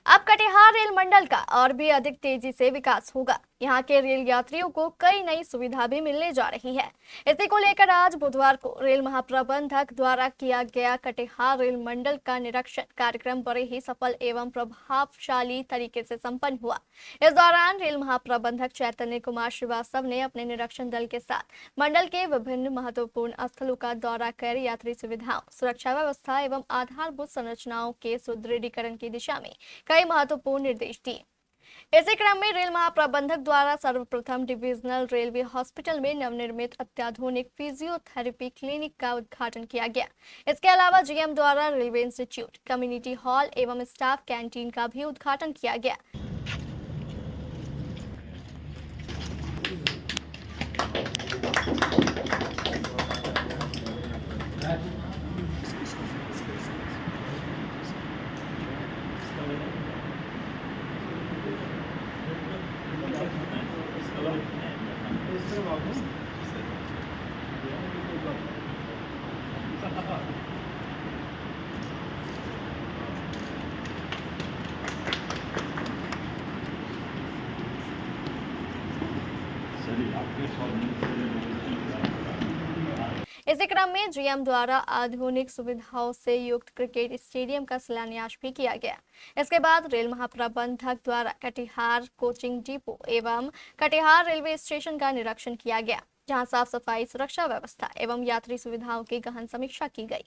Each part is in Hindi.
अब कटिहार रेल मंडल का और भी अधिक तेजी से विकास होगा। यहाँ के रेल यात्रियों को कई नई सुविधा भी मिलने जा रही है। इसी को लेकर आज बुधवार को रेल महाप्रबंधक द्वारा किया गया कटिहार रेल मंडल का निरीक्षण कार्यक्रम बड़े ही सफल एवं प्रभावशाली तरीके से संपन्न हुआ। इस दौरान रेल महाप्रबंधक चैतन्य कुमार श्रीवास्तव ने अपने निरीक्षण दल के साथ मंडल के विभिन्न महत्वपूर्ण स्थलों का दौरा कर यात्री सुविधाओं, सुरक्षा व्यवस्था एवं आधारभूत संरचनाओं के सुदृढ़ीकरण की दिशा में कई महत्वपूर्ण निर्देश दिए। इसी क्रम में रेल महाप्रबंधक द्वारा सर्वप्रथम डिविजनल रेलवे हॉस्पिटल में नवनिर्मित अत्याधुनिक फिजियोथेरेपी क्लिनिक का उद्घाटन किया गया। इसके अलावा जीएम द्वारा रेलवे इंस्टीट्यूट, कम्युनिटी हॉल एवं स्टाफ कैंटीन का भी उद्घाटन किया गया। इसी क्रम में जीएम द्वारा आधुनिक सुविधाओं से युक्त क्रिकेट स्टेडियम का शिलान्यास भी किया गया। इसके बाद रेल महाप्रबंधक द्वारा कटिहार कोचिंग डिपो एवं कटिहार रेलवे स्टेशन का निरीक्षण किया गया, जहां साफ सफाई, सुरक्षा व्यवस्था एवं यात्री सुविधाओं की गहन समीक्षा की गई।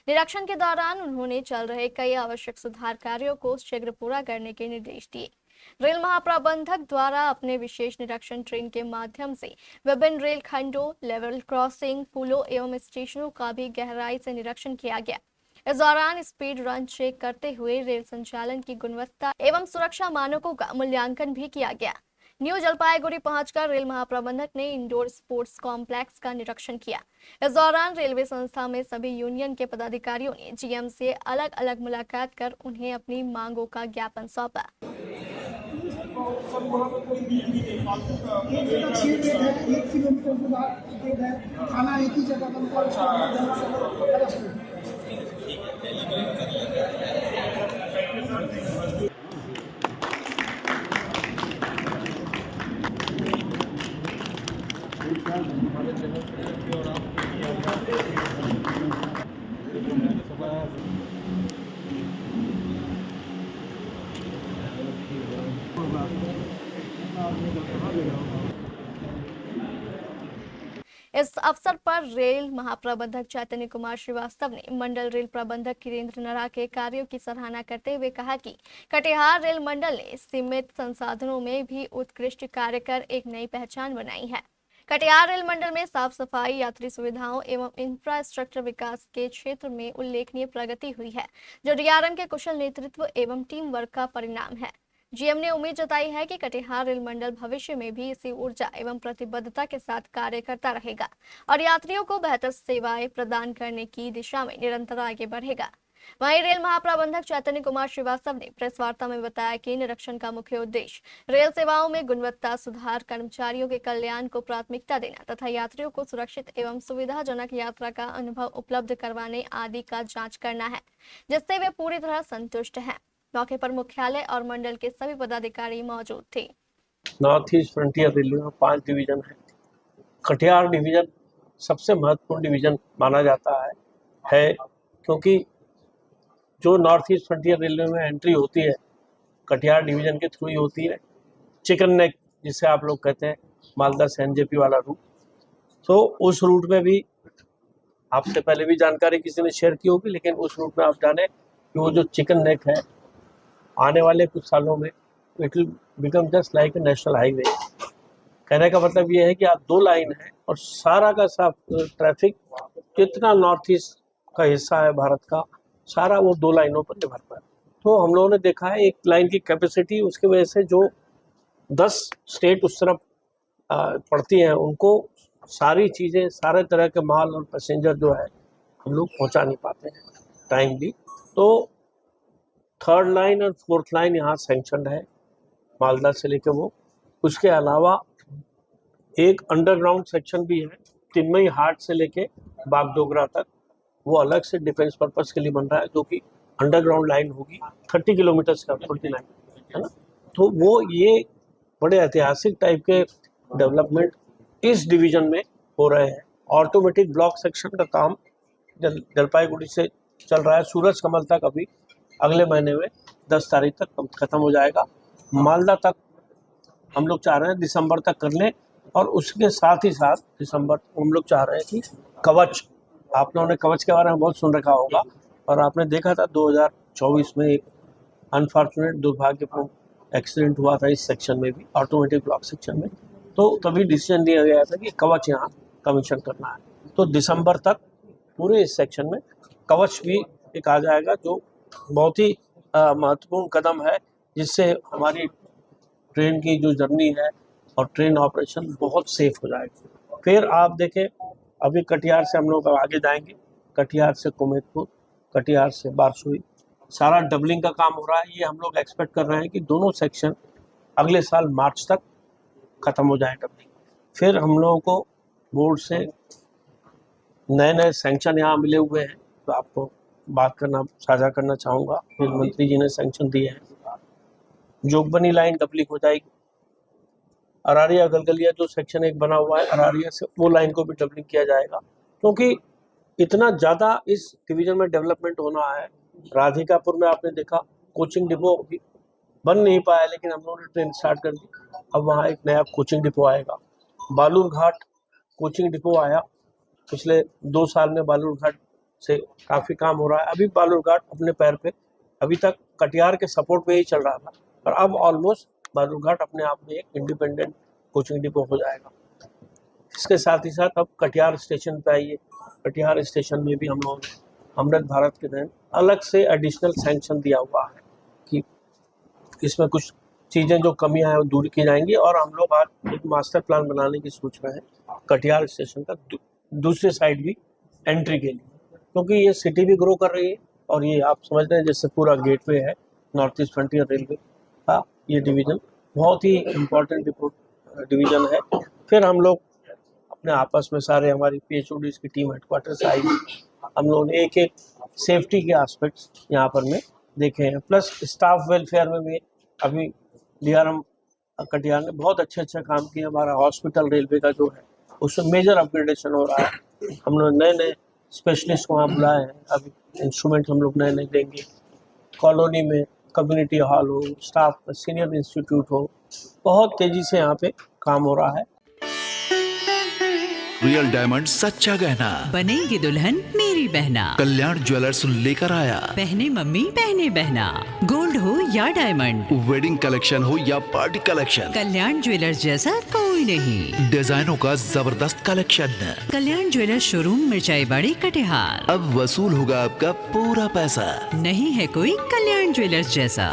निरीक्षण के दौरान उन्होंने चल रहे कई आवश्यक सुधार कार्यों को शीघ्र पूरा करने के निर्देश दिए। रेल महाप्रबंधक द्वारा अपने विशेष निरीक्षण ट्रेन के माध्यम से विभिन्न रेल खंडों, लेवल क्रॉसिंग, पुलों एवं स्टेशनों का भी गहराई से निरीक्षण किया गया। इस दौरान स्पीड रन चेक करते हुए रेल संचालन की गुणवत्ता एवं सुरक्षा मानकों का मूल्यांकन भी किया गया। न्यू जलपाईगुड़ी पहुंचकर रेल महाप्रबंधक ने इंडोर स्पोर्ट्स कॉम्प्लेक्स का निरीक्षण किया। इस दौरान रेलवे संस्था में सभी यूनियन के पदाधिकारियों ने जीएम से अलग अलग मुलाकात कर उन्हें अपनी मांगों का ज्ञापन सौंपा। इस अवसर पर रेल महाप्रबंधक चैतन्य कुमार श्रीवास्तव ने मंडल रेल प्रबंधक कीरेंद्र नरा के कार्यों की सराहना करते हुए कहा कि कटिहार रेल मंडल ने सीमित संसाधनों में भी उत्कृष्ट कार्य कर एक नई पहचान बनाई है। कटिहार रेल मंडल में साफ सफाई, यात्री सुविधाओं एवं इंफ्रास्ट्रक्चर विकास के क्षेत्र में उल्लेखनीय प्रगति हुई है, जो डीआरएम के कुशल नेतृत्व एवं टीम वर्क का परिणाम है। जीएम ने उम्मीद जताई है कि कटिहार रेल मंडल भविष्य में भी इसी ऊर्जा एवं प्रतिबद्धता के साथ कार्य करता रहेगा और यात्रियों को बेहतर सेवाएं प्रदान करने की दिशा में निरंतर आगे बढ़ेगा। वहीं रेल महाप्रबंधक चैतन्य कुमार श्रीवास्तव ने प्रेस वार्ता में बताया कि निरीक्षण का मुख्य उद्देश्य रेल सेवाओं में गुणवत्ता सुधार, कर्मचारियों के कल्याण को प्राथमिकता देना तथा यात्रियों को सुरक्षित एवं सुविधाजनक यात्रा का अनुभव उपलब्ध करवाने आदि का जांच करना है, जिससे वे पूरी तरह संतुष्ट हैं। मौके पर मुख्यालय और मंडल के सभी पदाधिकारी मौजूद थे। नॉर्थ ईस्ट फ्रंटियर रेलवे में 5 डिवीजन है। कटिहार डिवीजन सबसे महत्वपूर्ण डिवीजन माना जाता है क्योंकि जो नॉर्थ ईस्ट फ्रंटियर रेलवे में एंट्री होती है कटिहार डिवीजन के थ्रू ही होती है। चिकन नेक जिसे आप लोग कहते हैं, मालदा से एनजेपी वाला रूट, तो उस रूट में भी आपसे पहले भी जानकारी किसी ने शेयर की होगी, लेकिन उस रूट में आप जाने कि वो जो चिकन नेक है आने वाले कुछ सालों में it will become just like a national highway. कहने का मतलब ये है कि आप 2 लाइन है और सारा का सब ट्रैफिक जितना नॉर्थ ईस्ट का हिस्सा है भारत का सारा वो 2 लाइनों पर निर्भर है। तो हम लोगों ने देखा है एक लाइन की कैपेसिटी उसकी वजह से जो 10 स्टेट उस तरफ पड़ती हैं उनको सारी चीज़ें सारे तरह के माल और पैसेंजर जो है हम लोग पहुंचा नहीं पाते हैं टाइमली। तो 3rd लाइन और 4th लाइन यहाँ सैंक्शनड है मालदा से लेके वो। उसके अलावा एक अंडरग्राउंड सेक्शन भी है तिम्मई हाट से लेके बागडोगरा तक, वो अलग से डिफेंस पर्पस के लिए बन रहा है जो कि अंडरग्राउंड लाइन होगी 30 किलोमीटर का 29 है ना। तो वो ये बड़े ऐतिहासिक टाइप के डेवलपमेंट इस डिवीजन में हो रहे हैं। ऑटोमेटिक ब्लॉक सेक्शन का काम जलपाईगुड़ी से चल रहा है सूरज कमल तक, अभी अगले महीने में 10 तारीख तक खत्म हो जाएगा। मालदा तक हम लोग चाह रहे हैं दिसंबर तक कर लें और उसके साथ ही साथ दिसंबर हम लोग चाह रहे हैं कि कवच, आप लोगों ने कवच के बारे में बहुत सुन रखा होगा और आपने देखा था 2024 में एक अनफॉर्चुनेट दुर्भाग्यपूर्ण एक्सीडेंट हुआ था इस सेक्शन में भी, ऑटोमेटिक ब्लॉक सेक्शन में। तो तभी डिसीजन लिया गया था कि कवच यहाँ कमीशन करना है। तो दिसंबर तक पूरे इस सेक्शन में कवच भी एक आ जाएगा जो बहुत ही महत्वपूर्ण कदम है जिससे हमारी ट्रेन की जो जर्नी है और ट्रेन ऑपरेशन बहुत सेफ हो जाएगी। फिर आप देखें अभी कटिहार से हम लोग आगे जाएंगे, कटिहार से कुमेतपुर, कटिहार से बारसोई, सारा डबलिंग का काम हो रहा है। ये हम लोग एक्सपेक्ट कर रहे हैं कि दोनों सेक्शन अगले साल मार्च तक ख़त्म हो जाए डबलिंग। फिर हम लोगों को बोर्ड से नए सैंक्शन यहाँ मिले हुए हैं तो आपको बात करना साझा करना चाहूँगा। फिर मंत्री जी ने सैंक्शन दिए हैं, जोगबनी लाइन डबलिंग हो जाएगी। अरारिया गलगलिया जो सेक्शन 1 बना हुआ है अरारिया से वो लाइन को भी डबलिंग किया जाएगा क्योंकि इतना ज़्यादा इस डिवीज़न में डेवलपमेंट होना है। राधिकापुर में आपने देखा कोचिंग डिपो भी बन नहीं पाया लेकिन हम लोगों ने ट्रेन स्टार्ट कर दी, अब वहाँ एक नया कोचिंग डिपो आएगा। बालूरघाट कोचिंग डिपो आया, पिछले 2 साल में बालूरघाट से काफ़ी काम हो रहा है। अभी बालूरघाट अपने पैर पे अभी तक कटिहार के सपोर्ट पे ही चल रहा था पर अब ऑलमोस्ट बालूरघाट अपने आप में एक इंडिपेंडेंट कोचिंग डिपो हो जाएगा। इसके साथ ही साथ अब कटिहार स्टेशन पे आइए, कटिहार स्टेशन में भी हम लोगों ने अमृत भारत के तहत अलग से एडिशनल सैंक्शन दिया हुआ है कि इसमें कुछ चीज़ें जो कमियां हैं वो दूर की जाएंगी और हम लोग आज एक मास्टर प्लान बनाने की सोच रहे हैं कटिहार स्टेशन का दूसरे साइड भी एंट्री के लिए, क्योंकि ये सिटी भी ग्रो कर रही है और ये आप समझ रहे हैं जैसे पूरा गेटवे है नॉर्थ ईस्ट फ्रंटियर रेलवे का, ये डिवीज़न बहुत ही इम्पोर्टेंट डिवीज़न है। फिर हम लोग अपने आपस में सारे हमारी PHODs की टीम हेडक्वार्टर से आई, हम लोगों ने एक एक सेफ्टी के एस्पेक्ट्स यहाँ पर में देखे हैं, प्लस स्टाफ वेलफेयर में भी अभी DRM कटिहार ने बहुत अच्छा काम किया। हमारा हॉस्पिटल रेलवे का जो है उसमें मेजर अपग्रेडेशन हो रहा है। हम लोग नए स्पेशलिस्ट को वहाँ बुलाए हैं, अभी इंस्ट्रूमेंट हम लोग नए देंगे। कॉलोनी में कम्युनिटी हॉल हो, स्टाफ का सीनियर इंस्टीट्यूट हो, बहुत तेज़ी से यहाँ पे काम हो रहा है। रियल डायमंड सच्चा गहना बनेगी दुल्हन मेरी बहना। कल्याण ज्वेलर्स लेकर आया, पहने मम्मी पहने बहना, गोल्ड हो या डायमंड, वेडिंग कलेक्शन हो या पार्टी कलेक्शन, कल्याण ज्वेलर्स जैसा कोई नहीं। डिजाइनों का जबरदस्त कलेक्शन। कल्याण ज्वेलर्स शोरूम मिर्चाई बाड़ी कटिहार। अब वसूल होगा आपका पूरा पैसा। नहीं है कोई कल्याण ज्वेलर्स जैसा।